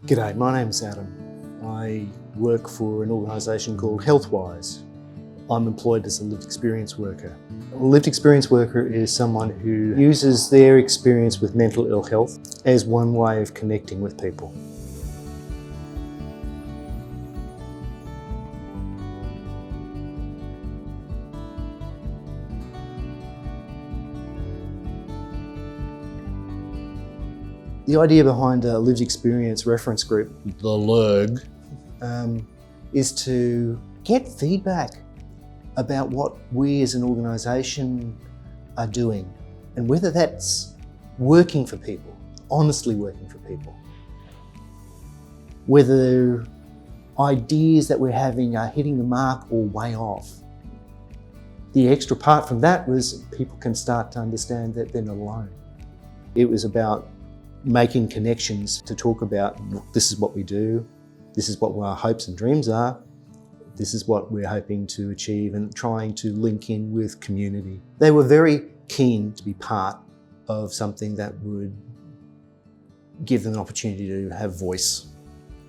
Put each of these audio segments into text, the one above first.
G'day, my name's Adam. I work for an organisation called HealthWISE. I'm employed as a lived experience worker. A lived experience worker is someone who uses their experience with mental ill health as one way of connecting with people. The idea behind a lived experience reference group, the LERG, is to get feedback about what we as an organisation are doing and whether that's working for people, honestly working for people. Whether ideas that we're having are hitting the mark or way off. The extra part from that was people can start to understand that they're not alone. It was about making connections to talk about this is what we do, this is what our hopes and dreams are, this is what we're hoping to achieve, and trying to link in with community. They were very keen to be part of something that would give them an opportunity to have voice.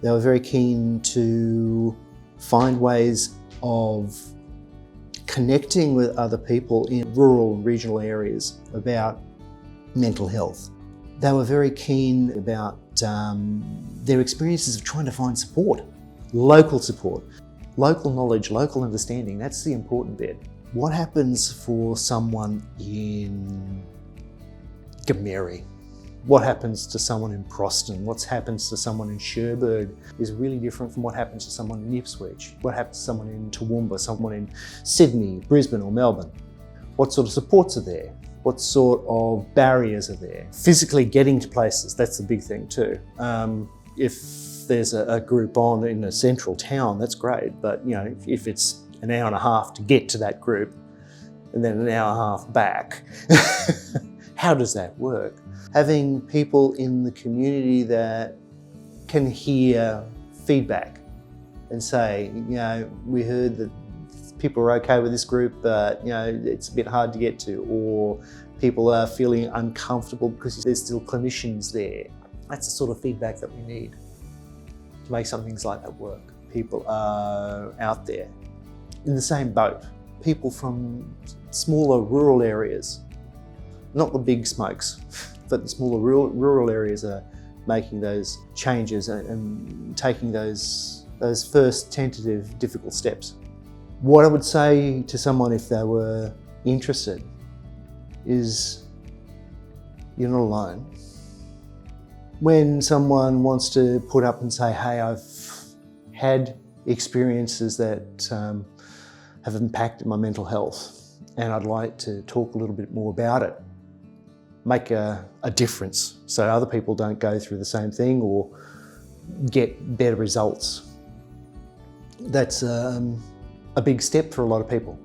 They were very keen to find ways of connecting with other people in rural and regional areas about mental health. They were very keen about their experiences of trying to find support, local knowledge, local understanding. That's the important bit. What happens for someone in Gameri? What happens to someone in Proston? What happens to someone in Cherbourg is really different from what happens to someone in Ipswich. What happens to someone in Toowoomba, someone in Sydney, Brisbane or Melbourne? What sort of supports are there? What sort of barriers are there? Physically getting to places, that's the big thing too. If there's a group on in a central town, that's great. But if it's an hour and a half to get to that group and then an hour and a half back, how does that work? Having people in the community that can hear feedback and say, we heard that people are okay with this group, but it's a bit hard to get to, or people are feeling uncomfortable because there's still clinicians there. That's the sort of feedback that we need to make some things like that work. People are out there in the same boat. People from smaller rural areas, not the big smokes, but the smaller rural areas are making those changes and taking those first tentative, difficult steps. What I would say to someone if they were interested is you're not alone. When someone wants to put up and say, hey, I've had experiences that have impacted my mental health and I'd like to talk a little bit more about it, make a difference so other people don't go through the same thing or get better results. That's a big step for a lot of people.